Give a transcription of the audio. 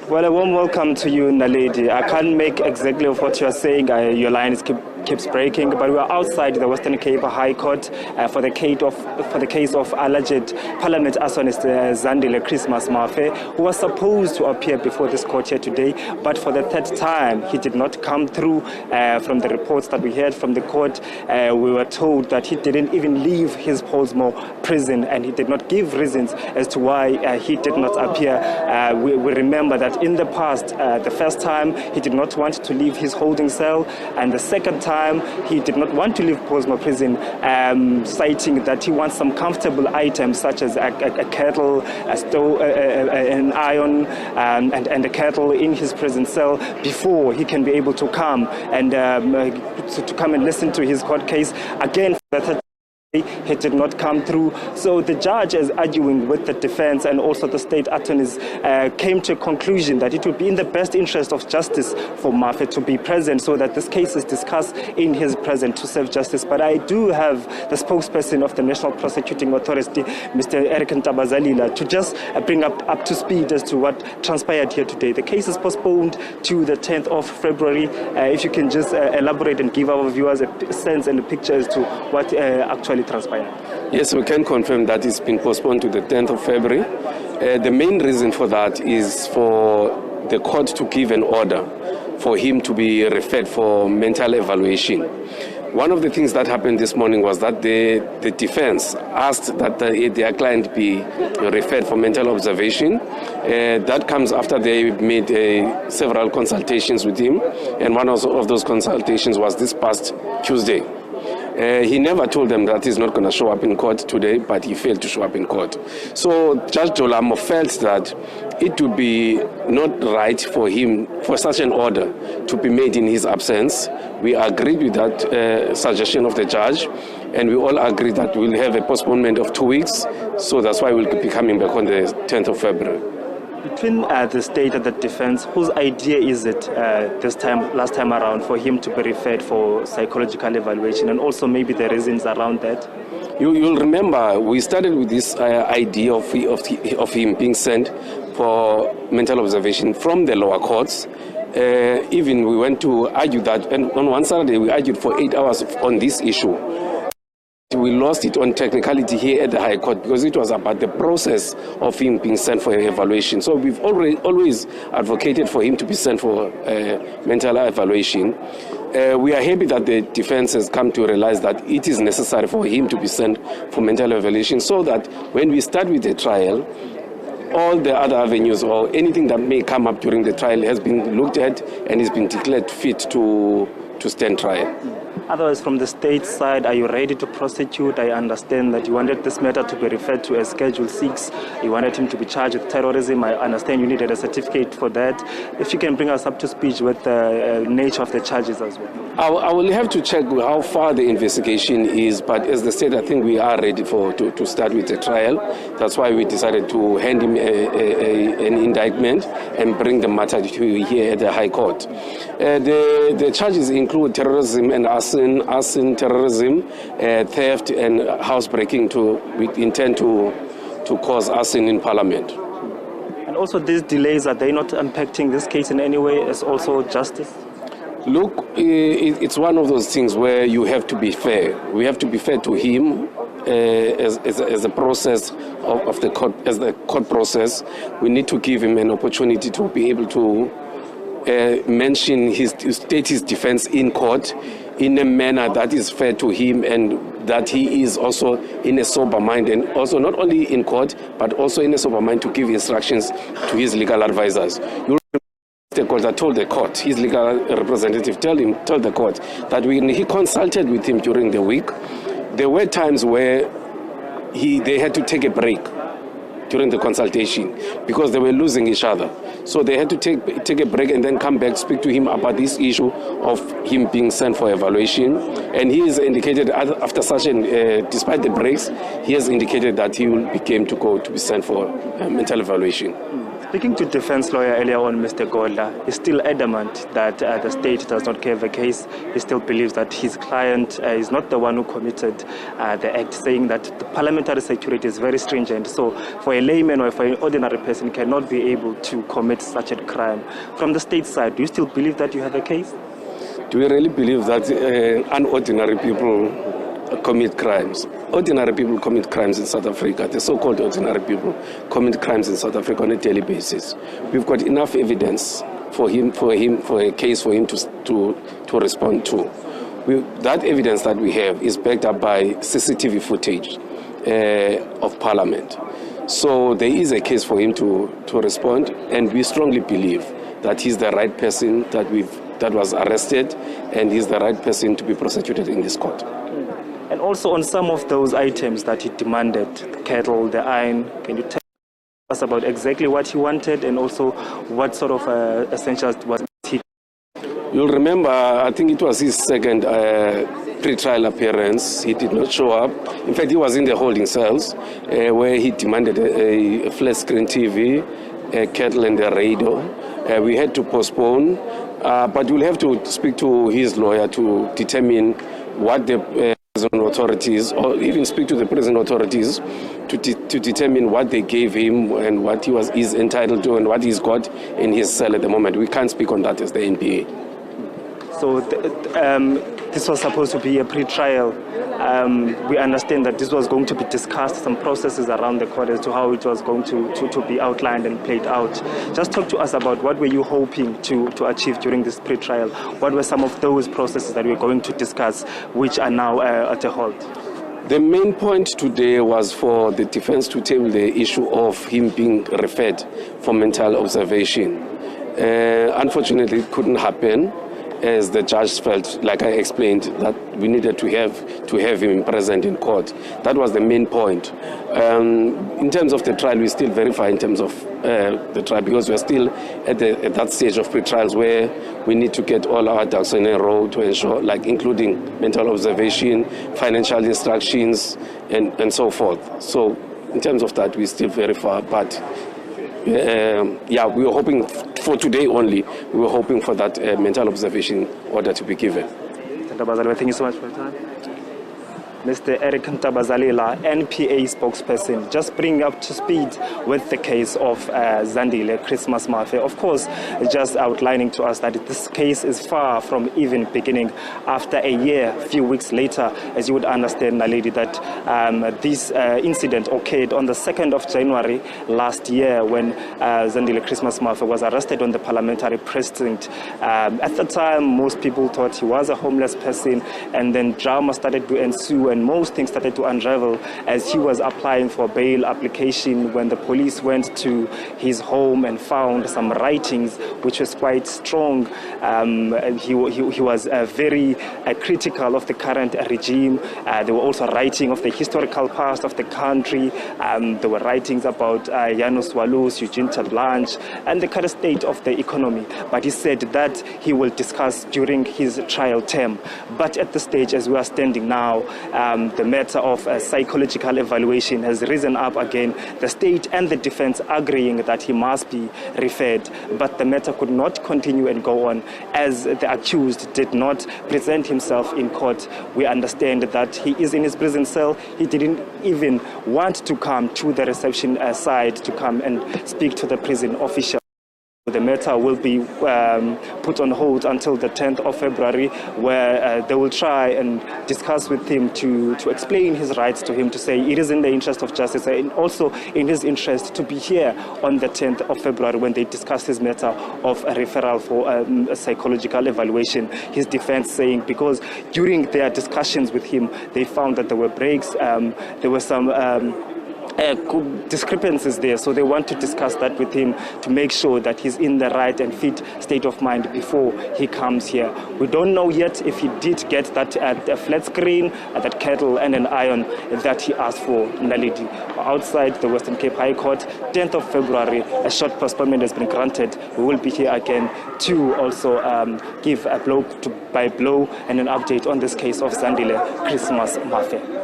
Well, a warm welcome to you, Naledi. I can't make exactly of what you are saying. Your line keeps breaking, but we are outside the Western Cape High Court for the case of alleged Parliament arsonist Zandile Mafe, who was supposed to appear before this court here today, but for the third time he did not come through. From the reports that we heard from the court, we were told that he didn't even leave his Portsmouth prison, and he did not give reasons as to why he did not appear. We remember that in the past, the first time he did not want to leave his holding cell, and the second time he did not want to leave Portsmouth prison, citing that he wants some comfortable items such as a kettle, a stove, an iron, and a kettle in his prison cell before he can be able to come and to come and listen to his court case again. For the third he did not come through. So the judge is arguing with the defense and also the state attorneys came to a conclusion that it would be in the best interest of justice for Mafe to be present so that this case is discussed in his presence to serve justice. But I do have the spokesperson of the National Prosecuting Authority, Mr. Eric Ntabazalila, to just bring up to speed as to what transpired here today. The case is postponed to the 10th of February. If you can just elaborate and give our viewers a sense and a picture as to what actually transpired. Yes, we can confirm that it's been postponed to the 10th of February. The main reason for that is for the court to give an order for him to be referred for mental evaluation. One of the things that happened this morning was that the defense asked that their client be referred for mental observation. That comes after they made several consultations with him, and one of those consultations was this past Tuesday. He never told them that he's not going to show up in court today, but he failed to show up in court. So Judge Dolamo felt that it would be not right for him, for such an order to be made in his absence. We agreed with that suggestion of the judge, and we all agreed that we'll have a postponement of 2 weeks. So that's why we'll be coming back on the 10th of February. Between the state and the defense, whose idea is it last time around, for him to be referred for psychological evaluation, and also maybe the reasons around that? You'll remember we started with this idea of him being sent for mental observation from the lower courts. Even we went to argue that, and on one Saturday we argued for 8 hours on this issue. We lost it on technicality here at the High Court because it was about the process of him being sent for evaluation. So we've always advocated for him to be sent for mental evaluation. We are happy that the defense has come to realize that it is necessary for him to be sent for mental evaluation so that when we start with the trial, all the other avenues or anything that may come up during the trial has been looked at and has been declared fit to stand trial. Otherwise, from the state side, are you ready to prosecute? I understand that you wanted this matter to be referred to as Schedule 6. You wanted him to be charged with terrorism. I understand you needed a certificate for that. If you can bring us up to speed with the nature of the charges as well. I will have to check how far the investigation is, but as the state, I think we are ready to start with the trial. That's why we decided to hand him an indictment and bring the matter to here at the High Court. The charges include terrorism and arson, terrorism, theft and housebreaking with intent to cause arson in Parliament. And also these delays, are they not impacting this case in any way as also justice? Look, it's one of those things where you have to be fair. We have to be fair to him as a process of the court, as the court process. We need to give him an opportunity to be able to state his defense in court in a manner that is fair to him and that he is also in a sober mind, and also not only in court but also in a sober mind to give instructions to his legal advisors. The court told the court, his legal representative told the court that when he consulted with him during the week, there were times where they had to take a break during the consultation because they were losing each other. So they had to take a break and then come back, speak to him about this issue of him being sent for evaluation. And he has indicated after such despite the breaks, he has indicated that he will be game to go to be sent for mental evaluation. Speaking to defense lawyer earlier on, Mr. Godla, he's still adamant that the state does not care the case. He still believes that his client is not the one who committed the act, saying that the parliamentary security is very stringent. So for a layman or for an ordinary person cannot be able to commit such a crime. From the state side, do you still believe that you have a case? Do we really believe that unordinary people commit crimes? Ordinary people commit crimes in South Africa. The so-called ordinary people commit crimes in South Africa on a daily basis. We've got enough evidence for a case for him to respond to. That evidence that we have is backed up by CCTV footage of Parliament. So there is a case for him to respond, and we strongly believe that he's the right person that was arrested, and he's the right person to be prosecuted in this court. And also on some of those items that he demanded, the kettle, the iron, can you tell us about exactly what he wanted and also what sort of essentials was he? You'll remember, I think it was his second pre-trial appearance. He did not show up. In fact, he was in the holding cells where he demanded a flat screen TV, a kettle and a radio. We had to postpone, but we'll have to speak to his lawyer to determine what the prison authorities, or even speak to the prison authorities to determine what they gave him and what is entitled to and what he's got in his cell at the moment. We can't speak on that as the NPA. So this was supposed to be a pre-trial. We understand that this was going to be discussed, some processes around the court as to how it was going to be outlined and played out. Just talk to us about what were you hoping to achieve during this pre-trial? What were some of those processes that we're going to discuss which are now at a halt? The main point today was for the defense to table the issue of him being referred for mental observation. Unfortunately, it couldn't happen, as the judge felt, like I explained, that we needed to have him present in court. That was the main point. In terms of the trial, we still verify in terms of the trial, because we're still at that stage of pre-trials where we need to get all our ducks in a row to ensure, like including mental observation, financial instructions, and so forth. So in terms of that, we still verify, but yeah, we were hoping for today only. We were hoping for that mental observation order to be given. Thank you so much for your time. Mr. Eric Ntabazalila, NPA spokesperson, just bring up to speed with the case of Zandile Christmas Mafe. Of course, just outlining to us that this case is far from even beginning after a year, a few weeks later, as you would understand, Naledi, that this incident occurred on the 2nd of January last year when Zandile Christmas Mafe was arrested on the parliamentary precinct. At the time, most people thought he was a homeless person, and then drama started to ensue and most things started to unravel as he was applying for bail application when the police went to his home and found some writings which was quite strong. He was very critical of the current regime. They were also writing of the historical past of the country. There were writings about Janus Walus, Eugene Blanche, and the current state of the economy. But he said that he will discuss during his trial term. But at the stage as we are standing now, the matter of psychological evaluation has risen up again. The state and the defense agreeing that he must be referred, but the matter could not continue and go on as the accused did not present himself in court. We understand that he is in his prison cell. He didn't even want to come to the reception side to come and speak to the prison official. The matter will be put on hold until the 10th of February, where they will try and discuss with him to explain his rights to him, to say it is in the interest of justice and also in his interest to be here on the 10th of February when they discuss his matter of a referral for a psychological evaluation. His defense saying because during their discussions with him, they found that there were breaks, there were some discrepancies there, so they want to discuss that with him to make sure that he's in the right and fit state of mind before he comes here. We don't know yet if he did get that flat screen, that kettle and an iron that he asked for, Naledi. Outside the Western Cape High Court, 10th of February, a short postponement has been granted. We will be here again to also give a blow by blow and an update on this case of Zandile Christmas Mafe.